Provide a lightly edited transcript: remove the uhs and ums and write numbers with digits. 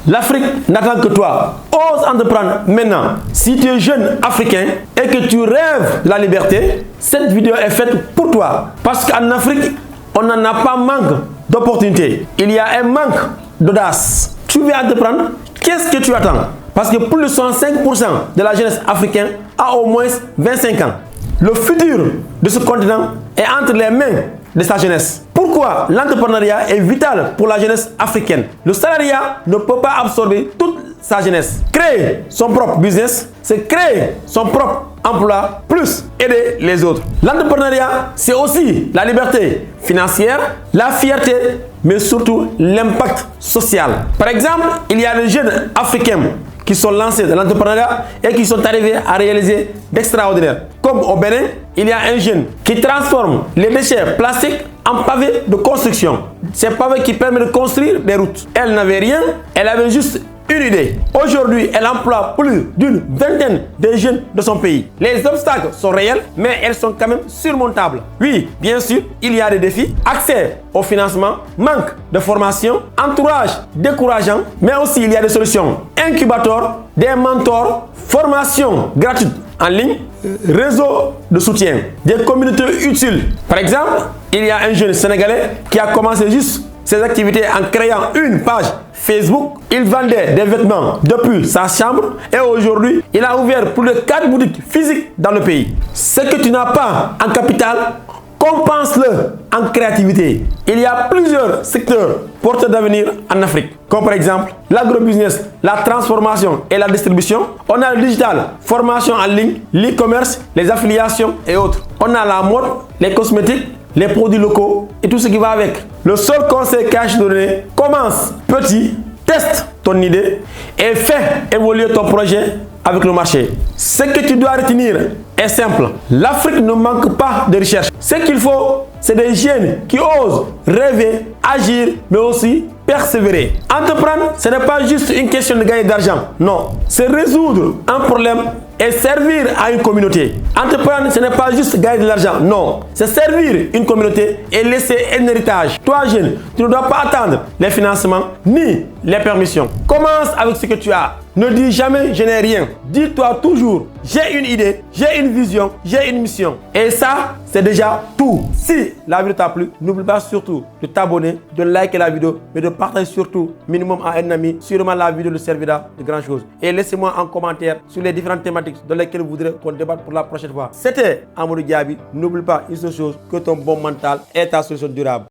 L'Afrique n'attend que toi. Ose entreprendre maintenant. Si tu es jeune africain et que tu rêves de la liberté, cette vidéo est faite pour toi. Parce qu'en Afrique, on n'en a pas manque d'opportunités. Il y a un manque d'audace. Tu veux entreprendre? Qu'est-ce que tu attends? Parce que plus de 65% de la jeunesse africaine a au moins 25 ans. Le futur de ce continent est entre les mains de sa jeunesse. Pourquoi l'entrepreneuriat est vital pour la jeunesse africaine? Le salariat ne peut pas absorber toute sa jeunesse. Créer son propre business, c'est créer son propre emploi, plus aider les autres. L'entrepreneuriat, c'est aussi la liberté financière, la fierté, mais surtout l'impact social. Par exemple, il y a des jeunes africains qui sont lancés dans l'entrepreneuriat et qui sont arrivés à réaliser d'extraordinaire. Comme au Bénin, il y a un jeune qui transforme les déchets plastiques en pavés de construction. Ces pavés qui permettent de construire des routes. Elle n'avait rien, elle avait juste une idée. Aujourd'hui, elle emploie plus d'une vingtaine de jeunes de son pays. Les obstacles sont réels, mais elles sont quand même surmontables. Oui, bien sûr, il y a des défis. Accès au financement, manque de formation, entourage décourageant, mais aussi il y a des solutions. Incubateurs, des mentors, formation gratuite en ligne, réseau de soutien, des communautés utiles. Par exemple, il y a un jeune Sénégalais qui a commencé juste ses activités en créant une page Facebook. Il vendait des vêtements depuis sa chambre et aujourd'hui, il a ouvert plus de 4 boutiques physiques dans le pays. Ce que tu n'as pas en capital, compense-le en créativité. Il y a plusieurs secteurs porteurs d'avenir en Afrique, comme par exemple l'agrobusiness, la transformation et la distribution. On a le digital, formation en ligne, l'e-commerce, les affiliations et autres. On a la mode, les cosmétiques, les produits locaux et tout ce qui va avec. Le seul conseil que je te donne, commence petit, teste ton idée et fais évoluer ton projet avec le marché. Ce que tu dois retenir est simple. L'Afrique ne manque pas de recherche. Ce qu'il faut, c'est des jeunes qui osent rêver, agir, mais aussi persévérer. Entreprendre, ce n'est pas juste une question de gagner de l'argent. Non, c'est résoudre un problème et servir à une communauté. Entreprendre, ce n'est pas juste gagner de l'argent. Non, c'est servir une communauté et laisser un héritage. Toi, jeune, tu ne dois pas attendre les financements ni les permissions. Commence avec ce que tu as. Ne dis jamais je n'ai rien. Dis-toi toujours j'ai une idée, j'ai une vision, j'ai une mission. Et ça, c'est déjà tout. Si la vidéo t'a plu, n'oublie pas surtout de t'abonner, de liker la vidéo, mais de partager surtout minimum à un ami. Sûrement la vidéo lui servira de grand chose. Et laissez-moi un commentaire sur les différentes thématiques dans lesquelles vous voudrez qu'on débatte pour la prochaine fois. C'était Amadou Diaby. N'oublie pas une seule chose, que ton bon mental est ta solution durable.